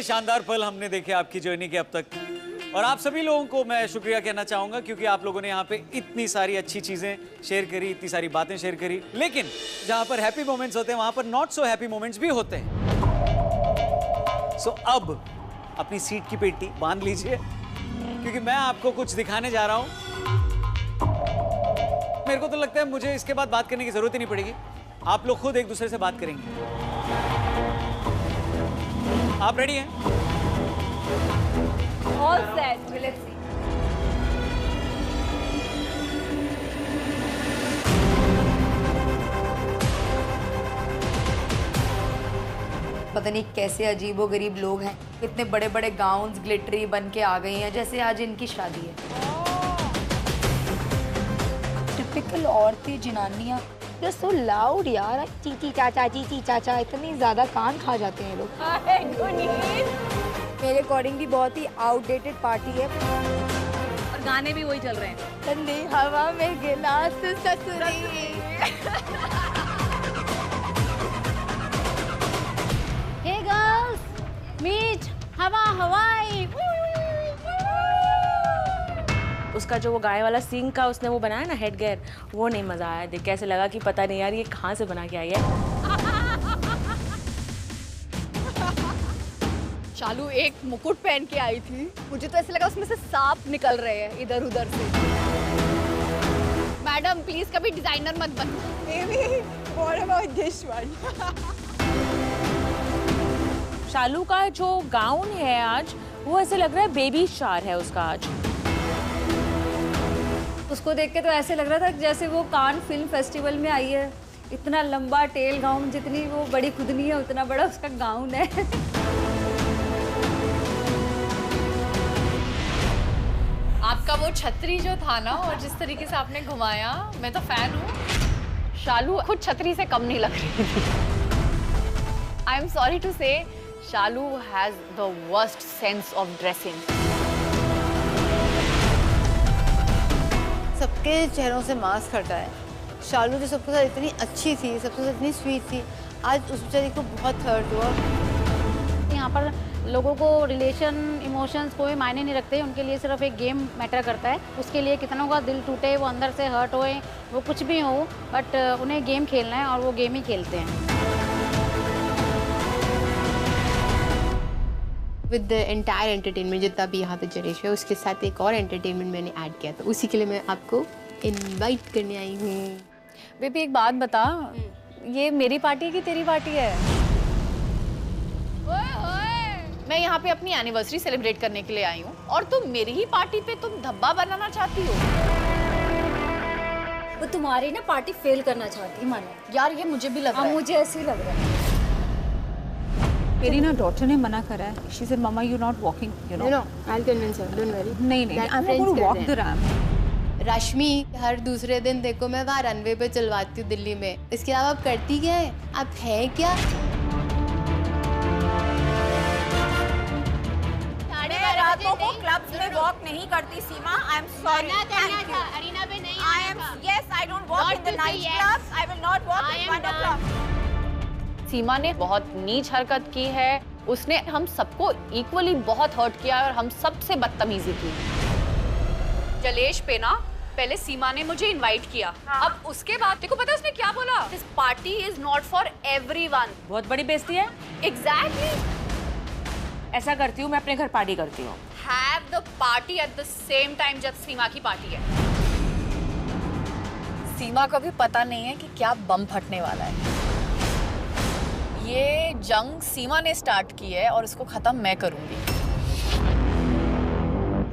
शानदार पल हमने देखे आपकी जर्नी के अब तक, और आप सभी लोगों को मैं शुक्रिया कहना चाहूंगा क्योंकि आप लोगों ने यहाँ पे इतनी सारी अच्छी चीजें शेयर करी, इतनी सारी बातें शेयर करी। लेकिन जहाँ पर हैप्पी मोमेंट्स होते हैं वहां पर नॉट सो हैप्पी मोमेंट्स भी होते हैं। सो अब अपनी सीट की पेटी बांध लीजिए क्योंकि मैं आपको कुछ दिखाने जा रहा हूं। मेरे को तो लगता है मुझे इसके बाद बात करने की जरूरत ही नहीं पड़ेगी, आप लोग खुद एक दूसरे से बात करेंगे। आप रेडी हैं? All set. Let's see. पता नहीं कैसे अजीबोगरीब लोग हैं, इतने बड़े बड़े गाउन्स ग्लिटरी बन के आ गई हैं जैसे आज इनकी शादी है। टिपिकल औरतें जनानियाँ, They're so loud यार, चीची चाचा इतनी ज्यादा कान खा जाते हैं लोग। मेरे अकॉर्डिंग भी बहुत ही आउटडेटेड पार्टी है और गाने भी वही चल रहे हैं। ठंडी हवा में गिलास ससुरी। Hey girls, meet हवाई। उसका जो वो गाय वाला सिंग का उसने वो बनाया ना हेड गेयर, वो नहीं मजा आया देख के। ऐसे लगा कि पता नहीं यार ये कहाँ से बना के आई है। शालू एक मुकुट पहन के आई थी, मुझे तो ऐसे लगा उसमें से सांप निकल रहे हैं इधर उधर से। मैडम प्लीज कभी डिजाइनर मत बनना। What about this one? शालू का जो गाउन है आज वो ऐसे लग रहा है बेबी शार है उसका आज। उसको देख के तो ऐसे लग रहा था जैसे वो कान फिल्म फेस्टिवल में आई है। इतना लंबा टेल गाउन, जितनी वो बड़ी खुदनी है उतना बड़ा उसका गाउन है। आपका वो छतरी जो था ना और जिस तरीके से आपने घुमाया, मैं तो फैन हूँ। शालू खुद छतरी से कम नहीं लग रही थी। आई am sorry to say, Shalu has the worst sense of dressing. सबके चेहरों से मास्क हटा है। शालू जो सबके साथ इतनी अच्छी थी, सबके साथ इतनी स्वीट थी, आज उस बेचारी को बहुत हर्ट हुआ। यहाँ पर लोगों को रिलेशन इमोशंस कोई मायने नहीं रखते, उनके लिए सिर्फ एक गेम मैटर करता है। उसके लिए कितनों का दिल टूटे, वो अंदर से हर्ट होए, वो कुछ भी हो, बट उन्हें गेम खेलना है और वो गेम ही खेलते हैं। विद द एंटायर एंटरटेनमेंट जितना भी यहाँ पे जरेश है, उसके साथ एक और एंटरटेनमेंट मैंने ऐड किया, तो उसी के लिए मैं आपको इनवाइट करने आई हूँ। बेबी एक बात बता, ये मेरी पार्टी है कि तेरी पार्टी है? मैं यहाँ पे अपनी एनिवर्सरी सेलिब्रेट करने के लिए आई हूँ और तुम मेरी ही पार्टी पे तुम धब्बा बनाना चाहती हो। वो तुम्हारी ना पार्टी फेल करना चाहती मानो। यार ये मुझे भी लग रहा है। मुझे ऐसे ही लग रहा है। मेरी ना डॉटर ने मना करा है। She said mamma you not walking, you know. No, I will convince her, don't worry. नहीं, I am going to walk the ramp. Rashmi, हर दूसरे दिन देखो मैं वहाँ रनवे पे चलवाती हूँ दिल्ली में। इसके अलावा आप करती क्या है? आप है क्या? रातों को क्लब्स में वॉक नहीं करती Seema. I am sorry. Arena पे नहीं I am yes, I don't walk in the night clubs. I will not walk in 1 o'clock। Seema ने बहुत नीच हरकत की है। उसने हम सबको इक्वली बहुत हर्ट किया और हम सबसे बदतमीजी की। जलेश पे ना पहले सीमा ने मुझे इनवाइट किया, अब उसके बाद देखो पता है उसने क्या बोला? This party is not for everyone. बहुत बड़ी बेइज्जती है। एग्जैक्टली। ऐसा करती हूँ मैं अपने घर पार्टी करती हूँ। Have the party at the same time जब सीमा की पार्टी है। सीमा को भी पता नहीं है कि क्या बम फटने वाला है। ये जंग सीमा ने स्टार्ट की है और इसको खत्म मैं करूंगी।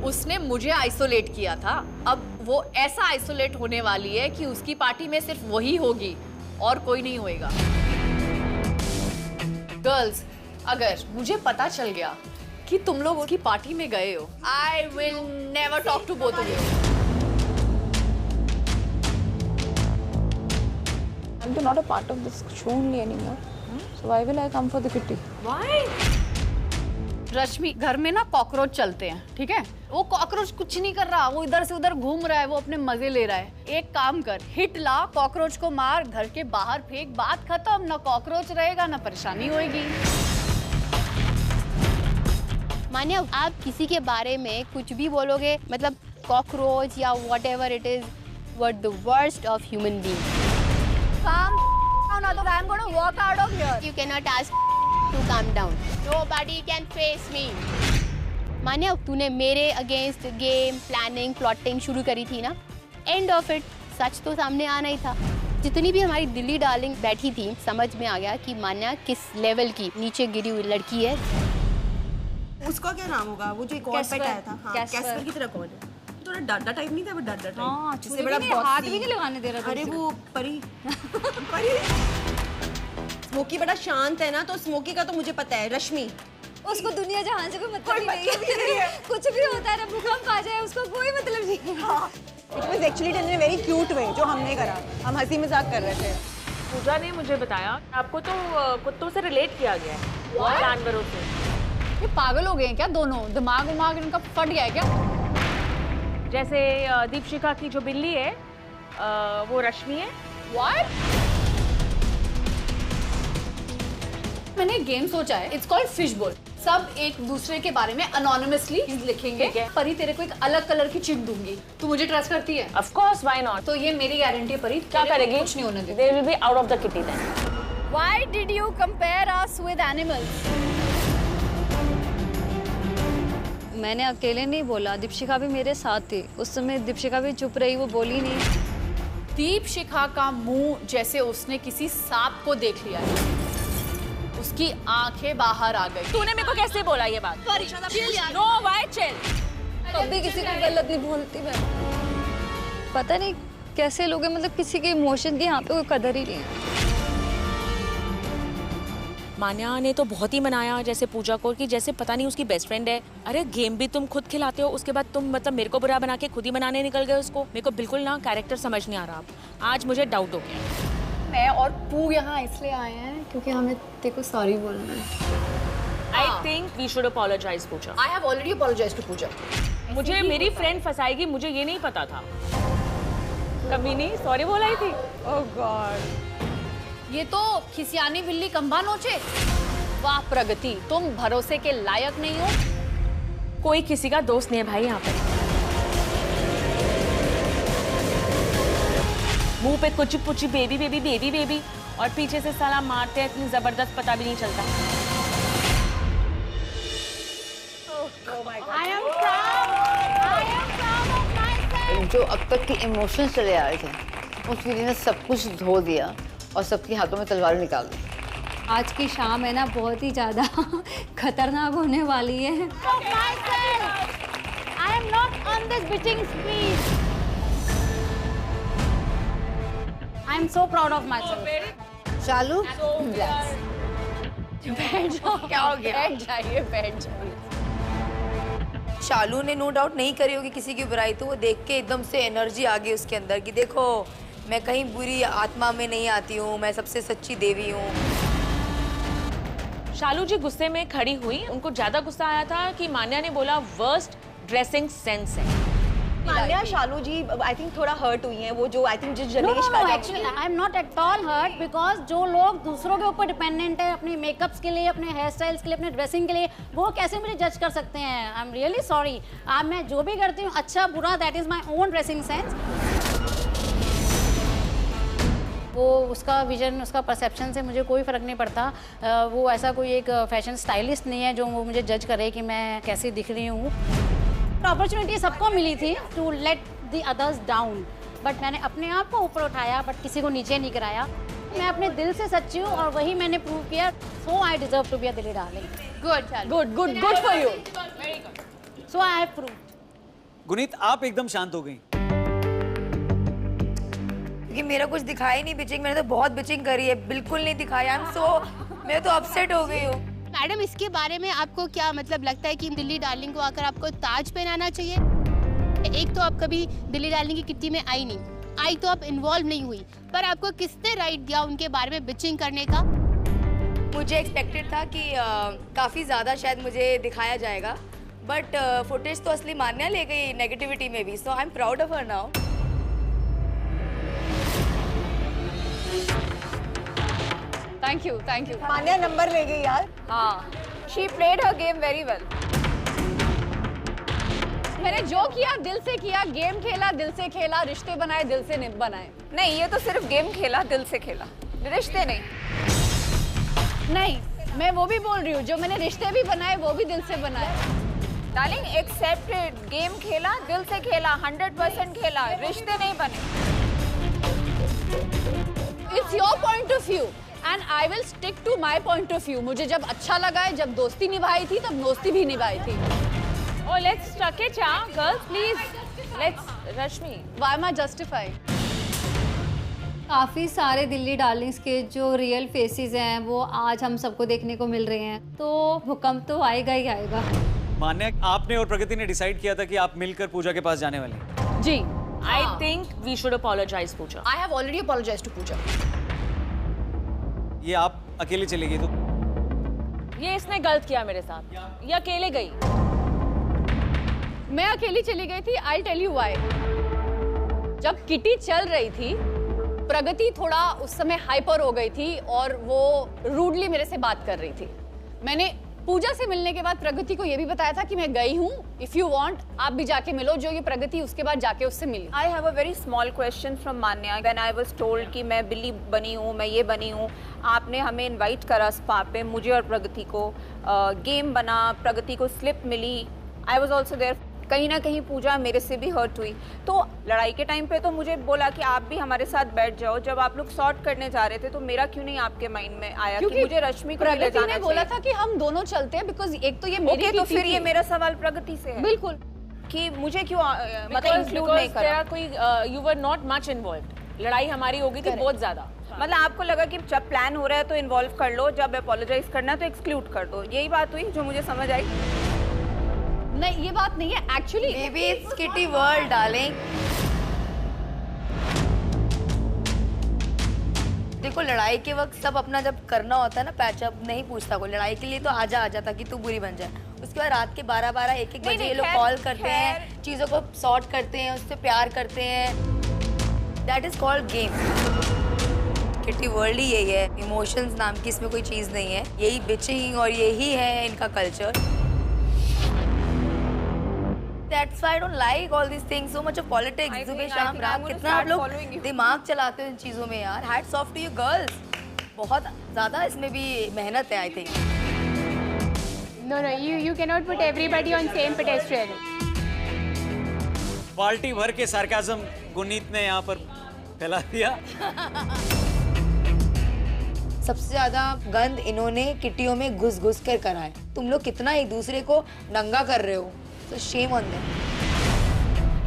उसने मुझे आइसोलेट किया था, अब वो ऐसा आइसोलेट होने वाली है कि उसकी पार्टी में सिर्फ वही होगी और कोई नहीं होएगा। गर्ल्स, अगर मुझे पता चल गया कि तुम लोग उसकी पार्टी में गए हो, I will never talk to both of you. I'm not a part of this show only anymore. So why will I come for the kitty? Why? रश्मि, घर में ना कॉकरोच चलते हैं, ठीक है? वो कॉकरोच कुछ नहीं कर रहा, वो इधर से उधर घूम रहा है, वो अपने मजे ले रहा है। एक काम कर, हिट ला, कॉकरोच को मार, घर के बाहर फेंक, बात खत्म। ना कॉकरोच रहेगा ना परेशानी होएगी। मान्या, आप किसी के बारे में कुछ भी बोलोगे, मतलब कॉकरोच या whatever it is, what the worst of human being. Calm down, otherwise I'm going to walk out of here. You cannot ask to calm down. Nobody can face me. मान्या, तूने मेरे अगेंस्ट गेम प्लानिंग प्लॉटिंग शुरू करी थी ना, end of it सच तो सामने आना ही था। जितनी भी हमारी दिल्ली डार्लिंग बैठी थी, समझ में आ गया कि मान्या किस लेवल की नीचे गिरी हुई लड़की है। उसका क्या नाम होगा, वो जो एक और पेट आया था, हाँ, कैस्पर की तरह कौन है? थोड़ा डाडा टाइप नहीं था, वो डाडा टाइप। हाँ, जिससे बड़ा हाथ भी नहीं लगाने दे रहा था। अरे वो परी परी। स्मोकी बड़ा शांत है ना, तो स्मोकी का तो मुझे पता है, रश्मि। उसको दुनिया जहाँ से कोई मतलब नहीं है। कुछ भी होता है ना, भूकंप आ जाए, उसको कोई मतलब नहीं है। It was actually done in a very cute way, जो हमने करा, हम हंसी मजाक कर रहे थे। पूजा ने मुझे बताया आपको तो कुत्तों से रिलेट किया गया है, जानवरों से। ये पागल हो गए हैं क्या दोनों? दिमाग इनका फट गया है क्या? जैसे दीपशिखा की जो बिल्ली है वो रश्मि है। What? मैंने एक गेम सोचा है, इट्स कॉल्ड फिश बोल। सब एक दूसरे के बारे में अनोनिमसली लिखेंगे। परी, तेरे को एक अलग कलर की चिट दूंगी, तू मुझे ट्रस्ट करती है? Of course, why not. तो ये मेरी गारंटी है परी। क्या करेगी? कुछ नहीं होने दे। They will be out of the kitty then. Why did you compare us with animals? मैंने अकेले नहीं बोला, दीपशिखा भी मेरे साथ थी। उस समय दीपशिखा भी चुप रही, वो बोली नहीं। दीपशिखा का मुंह जैसे उसने किसी सांप को देख लिया है। उसकी आंखें बाहर आ गई। तूने मेरे को कैसे बोला ये बात? No, why chill? कभी किसी को गलत नहीं बोलती मैं। पता नहीं कैसे लोग हैं, मतलब किसी के इमोशन की यहाँ पे कोई कदर ही नहीं है। मान्या ने तो बहुत ही मनाया जैसे पूजा को कि जैसे पता नहीं उसकी बेस्ट फ्रेंड है। अरे गेम भी तुम खुद खिलाते हो, उसके बाद तुम मतलब मेरे को बुरा बना के खुद ही मनाने निकल गए उसको। मेरे को बिल्कुल ना कैरेक्टर समझ नहीं आ रहा। आज मुझे डाउट हो गया। मैं और पू यहाँ इसलिए आए हैं क्योंकि हमें तेरे को सॉरी बोलना है। I think we should apologise Pooja. I have already apologised to Pooja. मुझे मेरी फ्रेंड फंसाएगी, मुझे ये नहीं पता था। कभी नहीं सॉरी बोला ही थी। ओह गॉड, ये तो खिसियानी बिल्ली कंबा नोचे। वाह प्रगति, तुम भरोसे के लायक नहीं हो। कोई किसी का दोस्त नहीं है भाई यहाँ पे। मुंह पे कुछ पुची बेबी बेबी बेबी बेबी और पीछे से साला मारते हैं इतनी जबरदस्त, पता भी नहीं चलता। जो अब तक के इमोशंस चले आ रहे थे, उस विधि ने सब कुछ धो दिया और सबके हाथों में तलवार निकाल दी। आज की शाम है ना, बहुत ही ज्यादा खतरनाक होने वाली है। I am not on this bitching spree. I am so proud of myself. शालू, बैठ जाओ। क्या हो गया? बैठ जाइए, बैठ जाइए। शालू ने नो डाउट नहीं करी होगी किसी की बुराई, तो वो देख के एकदम से एनर्जी आ गई उसके अंदर कि देखो मैं कहीं बुरी आत्मा में नहीं आती हूँ, मैं सबसे सच्ची देवी हूँ। शालू जी गुस्से में खड़ी हुई। उनको ज्यादा गुस्सा आया था कि मान्या ने बोला वर्स्ट ड्रेसिंग सेंस है। मान्या, शालू जी आई थिंक थोड़ा हर्ट हुई हैं। वो जो आई थिंक जिस जलेश का actually I am not at all hurt, because जो लोग दूसरों के ऊपर डिपेंडेंट है अपने मेकअप्स के लिए, अपने हेयर स्टाइल्स के लिए, अपने ड्रेसिंग के लिए, वो कैसे मुझे जज कर सकते हैं? I am really sorry. अब मैं जो भी करती हूँ अच्छा बुरा, that is my own dressing sense. वो उसका विजन, उसका परसेप्शन से मुझे कोई फ़र्क नहीं पड़ता। वो ऐसा कोई एक फैशन स्टाइलिस्ट नहीं है जो वो मुझे जज करे कि मैं कैसी दिख रही हूँ। अपॉर्चुनिटी सबको मिली थी to let the others down, but मैंने अपने आप को ऊपर उठाया, बट किसी को नीचे नहीं गिराया। मैं अपने दिल से सच्ची हूँ और वही मैंने प्रूव किया। So I deserve to be a Delhi darling. Good good good good for you. So I have proved. Guneet, आप एकदम शांत हो गई क्योंकि मेरा कुछ दिखाई नहीं बिचिंग। मैंने तो बहुत बिचिंग करी है, बिल्कुल नहीं दिखाया। मैं तो अपसेट हो गई हूँ। मैडम, इसके बारे में आपको क्या मतलब लगता है कि दिल्ली डार्लिंग को आकर आपको ताज पहनाना चाहिए? एक तो आप कभी दिल्ली डार्लिंग की किट्टी में आई नहीं, आई तो आप इन्वॉल्व नहीं हुई, पर आपको किसने राइट दिया उनके बारे में बिचिंग करने का? मुझे एक्सपेक्टेड था कि काफ़ी ज़्यादा शायद मुझे दिखाया जाएगा, बट फुटेज तो असली मान्या ले गई नेगेटिविटी में भी। So I am proud of her now. Thank you, thank you. Manya number ले गई यार। हाँ, she played her game very well. मैंने जो किया दिल से किया, गेम खेला दिल से खेला, रिश्ते बनाए दिल से बनाए। नहीं, ये तो सिर्फ गेम खेला, दिल से खेला, रिश्ते नहीं। नहीं, मैं वो भी बोल रही हूँ, जो मैंने रिश्ते भी बनाए वो भी दिल से बनाए। डार्लिंग एक्सेप्टेड, गेम खेला, दिल से खेला, 100% खेला, रिश्ते नहीं बने। It's your point of view and I will stick to my point of view. मुझे जब अच्छा लगा है, जब दोस्ती निभाई थी तब दोस्ती भी निभाई थी। Oh, let's stuck it, girls, please. Let's, Rashmi. Why am I justifying? काफ़ी सारे दिल्ली डार्लिंग्स के जो रियल फेसेस हैं वो आज हम सबको देखने को मिल रहे हैं, तो भूकंप तो आएगा ही आएगा। मान्या, आपने और प्रगति ने डिसाइड किया था कि आप मिलकर पूजा के पास जाने वाले हैं। जी। I think we should apologize, Pooja. I have already apologized to Pooja. ये आप अकेले चले गए तो? ये इसने गलत किया मेरे साथ। ये अकेले गई। मैं अकेली चली गई थी। I'll tell you why. जब किटी चल रही थी, प्रगति थोड़ा उस समय हाइपर हो गई थी और वो रूडली मेरे से बात कर रही थी। मैंने पूजा से मिलने के बाद प्रगति को ये भी बताया था कि मैं गई हूँ, इफ यू वांट आप भी जाके मिलो। जो ये प्रगति उसके बाद जाके उससे मिली। I have a very small question from Manya. When I was told कि मैं बिल्ली बनी हूँ, मैं ये बनी हूँ, आपने हमें इनवाइट करा स्पा पे, मुझे और प्रगति को, गेम बना, प्रगति को स्लिप मिली, I was also there. कहीं ना कहीं पूजा मेरे से भी हर्ट हुई, तो लड़ाई के टाइम पे तो मुझे बोला कि आप भी हमारे साथ बैठ जाओ। जब आप लोग सॉर्ट करने जा रहे थे तो मेरा क्यों नहीं आपके माइंड में आया कि मुझे रश्मि को ले जाना चाहिए? ने बोला था कि हम दोनों चलते हैं, बिकॉज़ एक तो ये मेरी तो फिर ये मेरा सवाल प्रगति से है। बिल्कुल, कि मुझे क्यों मतलब इंक्लूड नहीं करा? कोई you were not much involved. लड़ाई हमारी हो गई थी बहुत ज्यादा। मतलब आपको लगा कि जब प्लान हो रहा है तो इन्वॉल्व कर लो, जब अपोलोजाइज करना है तो एक्सक्लूड कर दो। यही बात हुई जो मुझे समझ आई। नहीं, ये बात नहीं है actually. Maybe it's kitty world, darling. देखो, लड़ाई के वक्त सब अपना जब करना होता है ना, पैचअप नहीं पूछता कोई। लड़ाई के लिए तो आजा ताकि तू बुरी बन जाए। उसके बाद रात के 12-12 1-1 बजे ये लोग कॉल करते हैं, चीजों को सॉर्ट करते हैं, उससे प्यार करते हैं। That is called game. Kitty world ही यही है। इमोशंस नाम की इसमें कोई चीज नहीं है। यही बिचिंग और यही है इनका culture. That's why I don't like all these things, so much of politics. सुबह शाम रात कितना आप लोग दिमाग चलाते हो इन चीजों में यार। Hats off to you girls. बहुत ज़्यादा इसमें भी मेहनत है, I think. No, you cannot put everybody on same pedestal. बाल्टी भर के सार्काज़म गुनीत ने यहाँ पर फैला दिया। सबसे ज्यादा गंद इन्होंने किटियों में घुस कर करा है। तुम लोग कितना एक दूसरे को नंगा कर रहे हो, तो शेम ऑन देम।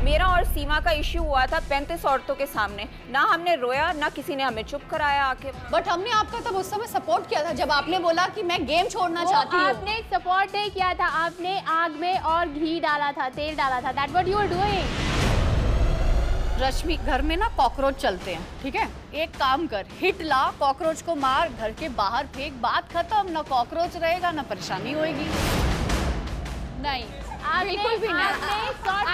मेरा और सीमा का इश्यू हुआ था 35 औरतों के सामने। ना हमने रोया, ना किसी ने हमें चुप कराया आके। बट हमने आपका तब उस समय सपोर्ट किया था जब आपने बोला कि मैं गेम छोड़ना चाहती हूँ। आपने सपोर्ट नहीं किया था, आपने आग में और घी डाला था, तेल डाला था। That what you are doing. Rashmi, घर में ना कॉकरोच चलते हैं, ठीक है? एक काम कर, हिट ला, कॉकरोच को मार, घर के बाहर फेंक, बात खत्म। ना कॉकरोच रहेगा, ना परेशानी होएगी। नहीं, बिल्कुल भी नहीं।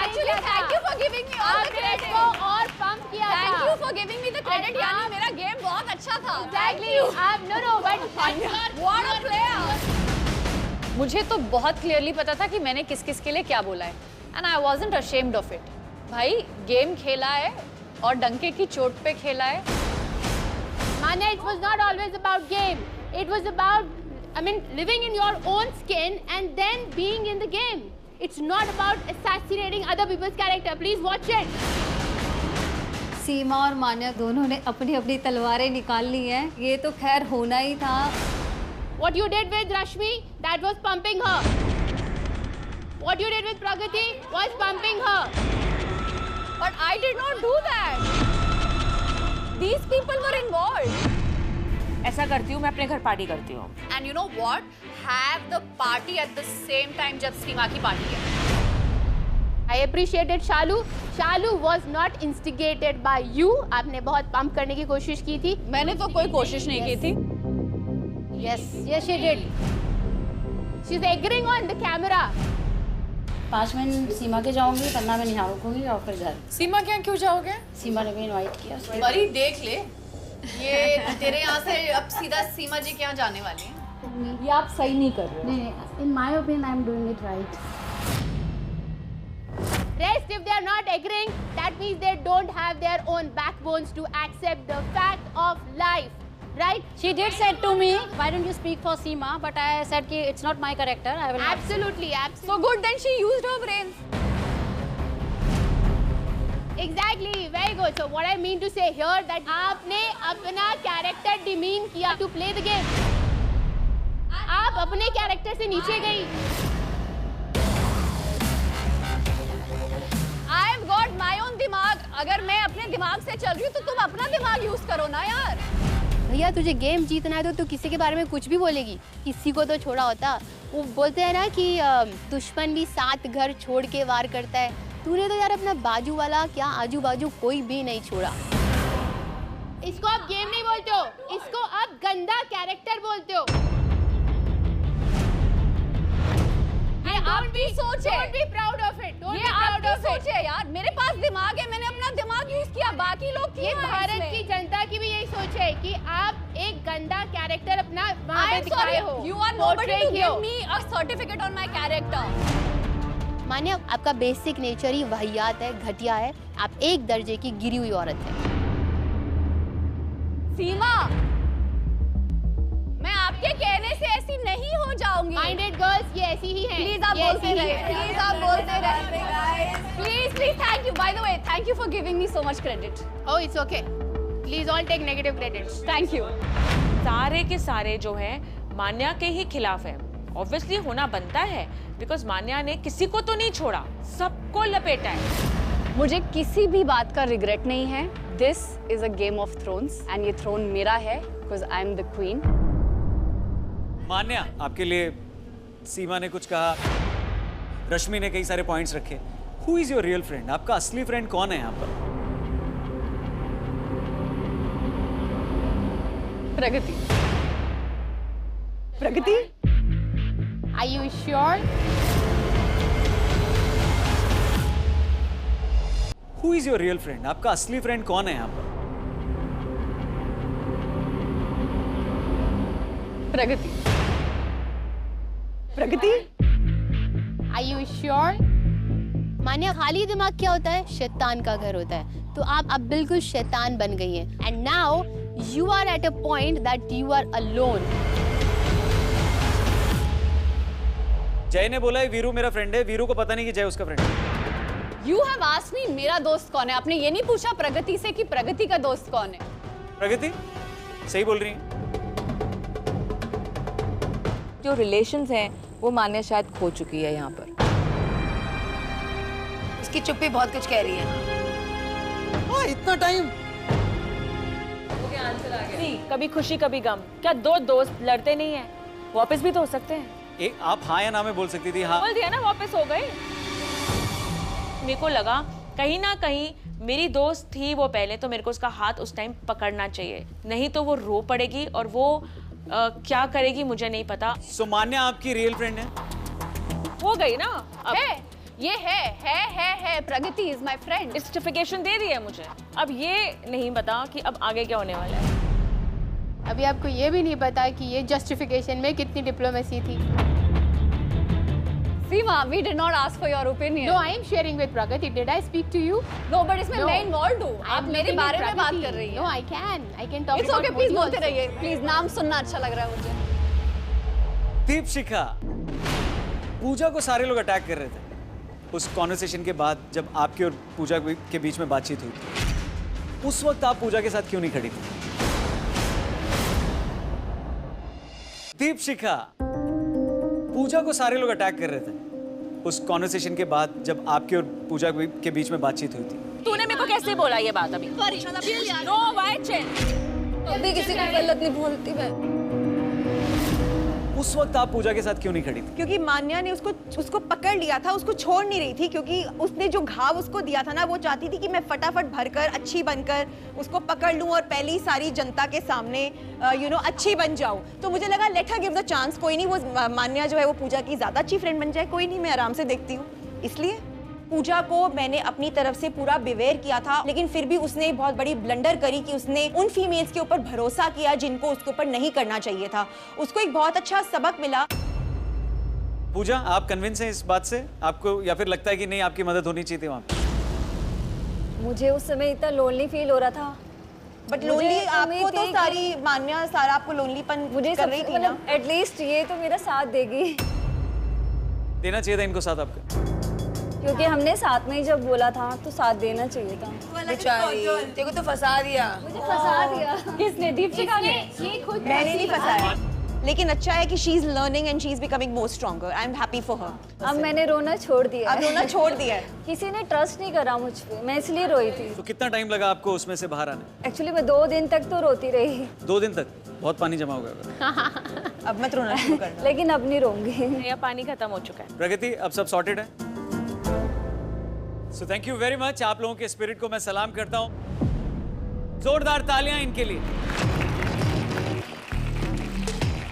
Actually, thank you for giving me all the credit. और पंप किया था। Thank you for giving me the credit. यानी मेरा गेम बहुत अच्छा था। Exactly. No, but what a player. मुझे तो बहुत क्लियरली पता था कि मैंने किस किस के लिए क्या बोला है, and I wasn't ashamed of it. भाई, गेम खेला है और डंके की चोट पे खेला है। Manya, it was not always about game. It was about, living in your own skin and then being in the game. It's not about assassinating other people's character. Please watch it. सीमा और मान्या दोनों ने अपनी अपनी तलवारें निकाल ली हैं। ये तो खैर होना ही था। What you did with Rashmi, that was pumping her. What you did with Pragati was pumping her. But I did not do that. These people were involved. ऐसा करती हूँ मैं, अपने घर पार्टी करती हूँ। And you know what? Have the party at the same time जब सीमा की पार्टी है। I appreciated Shalu. Shalu was not instigated by you. आपने बहुत पंप करने की कोशिश की थी। मैंने तो कोई कोशिश नहीं की थी। Yes, she did. She's agreeing on the camera. 5 minute सीमा के जाऊंगी, वरना मैं निहार रुकूंगी और फिर घर। सीमा क्या क्यों जाओगे? सीमा ने भी इनवाइट किया। मरी देख ले, ये तेरे यहाँ से अब सीधा सीमा जी के यहाँ जाने वाली हैं। ये आप सही नहीं कर रहे हो। नहीं, in my opinion I am doing it right. Rest, if they are not agreeing, that means they don't have their own backbones to accept the fact of life, right? She did said to me, why don't you speak for Seema? But I said कि it's not my character. I will Absolutely, absolutely. So good, then she used her brains. Exactly, very good. So what I mean to say here that आपने अपना character demean किया to play the game. आप अपने character से नीचे गई. I've got my own दिमाग. अगर मैं अपने दिमाग से चल रही हूँ तो तुम अपना दिमाग यूज करो ना यार. भैया तुझे गेम जीतना है तो तू किसी के बारे में कुछ भी बोलेगी. किसी को तो छोड़ा होता. वो बोलते हैं ना कि दुश्मन भी 7 घर छोड़ के वार करता है. तूने तो यार अपना बाजू वाला क्या आजू बाजू कोई भी नहीं छोड़ा. इसको आप गेम नहीं बोलते हो, इसको आप गंदा कैरेक्टर बोलते हो. ये आपकी सोच है. Don't be proud of it. Don't ये be proud आपकी of सोच it. है यार. मेरे पास दिमाग है, मैंने अपना दिमाग यूज किया. बाकी लोग ये भारत की जनता की भी यही सोच है कि आप एक गंदा कैरेक्टर अपना वहाँ पे दिखाए हो. You are nobody to give me a certificate on my character. मानिए आपका बेसिक नेचर ही वाहियात है, घटिया है. आप एक दर्जे की गिरी हुई औरत है. सीमा, मैं आपके कहने से ऐसी नहीं हो जाऊंगी. माइंडेड गर्ल्स ये ऐसी ही हैं. प्लीज आप बोलते रहे. प्लीज आप बोलते रहे. Please please thank you. By the way thank you for giving me so much credit. Oh it's okay. Please all take negative credits. Thank you. सारे के सारे जो है मान्या के ही खिलाफ है. ऑब्वियसली होना बनता है बिकॉज मान्या ने किसी को तो नहीं छोड़ा, सबको लपेटा है. मुझे किसी भी बात का रिग्रेट नहीं है. This is a game of thrones and ये थ्रोन मेरा है because I am the queen. Manya, आपके लिए सीमा ने कुछ कहा, रश्मि ने कई सारे पॉइंट्स रखे. Who is your real friend? आपका असली फ्रेंड कौन है यहाँ पर? प्रगति. प्रगति. Are you sure? Who is your real friend? आपका असली फ्रेंड कौन है यहाँ पर? प्रगति. प्रगति. Are you sure? मानिए खाली दिमाग क्या होता है? शैतान का घर होता है. तो आप अब बिल्कुल शैतान बन गई हैं. And now you are at a point that you are alone. जय ने बोला है वीरू मेरा फ्रेंड है. वीरू को पता नहीं कि जय उसका फ्रेंड है. You have asked me मेरा दोस्त कौन है. आपने ये नहीं पूछा प्रगति से कि प्रगति का दोस्त कौन है. प्रगति सही बोल रही है. जो रिलेशंस हैं वो मान्या शायद खो चुकी है यहाँ पर. उसकी चुप्पी बहुत कुछ कह रही है. हाँ, इतना टाइम. कभी खुशी कभी गम. क्या दो दोस्त लड़ते नहीं है? वापस भी तो हो सकते हैं. आप हाँ या ना में बोल सकती थी. हाँ बोल दिया ना, वापस हो गए. मेरे को लगा कहीं ना कहीं मेरी दोस्त थी वो पहले, तो मेरे को उसका हाथ उस टाइम पकड़ना चाहिए, नहीं तो वो रो पड़ेगी और वो क्या करेगी मुझे नहीं पता. सो मान्या आपकी रियल फ्रेंड है? हो गई ना अब. ये है प्रगति इज माय फ्रेंड. जस्टिफिकेशन दे दी है मुझे. अब ये नहीं पता कि अब आगे क्या होने वाला है. अभी आपको ये भी नहीं पता कि ये जस्टिफिकेशन में कितनी डिप्लोमेसी थी. सीमा, we did not ask for your opinion. No, I am sharing with Pragati. Did I speak to you? No, but इसमें मैं involved हूँ. आप मेरे बारे में बात Pragati. कर रही हैं. No, I can talk. It's okay, please बोलते रहिए. Please नाम सुनना अच्छा लग रहा है मुझे. दीपशिखा, पूजा को सारे लोग अटैक कर रहे थे उस कॉन्वर्सेशन के बाद जब आपकी और पूजा के बीच में बातचीत हुई थी. उस वक्त आप पूजा के साथ क्यों नहीं खड़ी थी? दीपशिखा, पूजा को सारे लोग अटैक कर रहे थे उस कॉन्वर्सेशन के बाद जब आपकी और पूजा के बीच में बातचीत हुई थी. तूने मेरे को कैसे बोला ये बात अभी? Know why chain. अभी किसी को गलत नहीं बोलती मैं. उस वक्त आप पूजा के साथ क्यों नहीं खड़ी थी? क्योंकि मान्या ने उसको पकड़ लिया था, उसको छोड़ नहीं रही थी, क्योंकि उसने जो घाव उसको दिया था ना, वो चाहती थी कि मैं फटाफट भरकर अच्छी बनकर उसको पकड़ लूं और पहली सारी जनता के सामने अच्छी बन जाऊं. तो मुझे लगा let her give the chance. कोई नहीं, वो मान्या जो है वो पूजा की ज्यादा अच्छी फ्रेंड बन जाए. कोई नहीं, मैं आराम से देखती हूँ. इसलिए पूजा को मैंने अपनी तरफ से पूरा बिवेयर किया था, लेकिन फिर भी उसने बहुत बड़ी ब्लंडर करी कि उसने उन फीमेल्स के ऊपर भरोसा किया जिनको उसके ऊपर नहीं करना चाहिए था. उसको एक बहुत अच्छा सबक मिला. पूजा, आप कन्विंस हैं इस बात से? आपको या फिर लगता है कि नहीं आपकी मदद होनी चाहिए थी वहाँ पे? मुझे उस समय इतना लोनली फील हो रहा था। बट लोनली आपको तो सारी मान्या सारा आपको लोनलीपन मुझे कर रही थी ना? एटलीस्ट ये तो मेरा साथ देगी। देना चाहिए था इनको साथ आपका, क्योंकि हमने साथ में ही जब बोला था तो साथ देना चाहिए था। बेचारी, तेरे को तो फंसा दिया। मुझे फंसा दिया। किसने? दीपिका ने। मैंने नहीं फंसाया, लेकिन अच्छा है कि she is learning and she is becoming more stronger. I am happy for her. अब मैंने रोना छोड़ दिया। अब रोना छोड़ दिया है। किसी ने ट्रस्ट नहीं करा मुझ पे, मैं इसलिए रोई थी। तो कितना टाइम लगा आपको उसमें से बाहर आने? एक्चुअली मैं 2 दिन तक तो रोती रही। 2 दिन तक? बहुत पानी जमा हो गया। अब मत रोना शुरू करना। लेकिन अब नहीं रोऊंगी। मेरा पानी खत्म हो चुका है। प्रगति, अब सब सॉर्टेड है? So thank you very much. आप लोगों के स्पिरिट को मैं सलाम करता हूँ। जोरदार तालियां इनके लिए।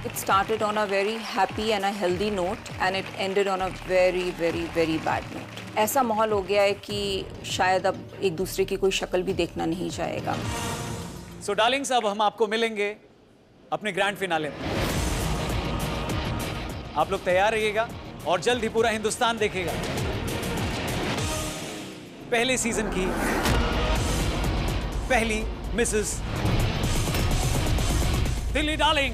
It started on a very happy and a healthy note and it ended on a very, very, very bad note. ऐसा माहौल हो गया है कि शायद अब एक दूसरे की कोई शक्ल भी देखना नहीं चाहेगा। सो डार्लिंग्स, अब हम आपको मिलेंगे अपने ग्रैंड फिनाले में। आप लोग तैयार रहिएगा और जल्द ही पूरा हिंदुस्तान देखेगा पहले सीजन की पहली मिसेस दिल्ली डार्लिंग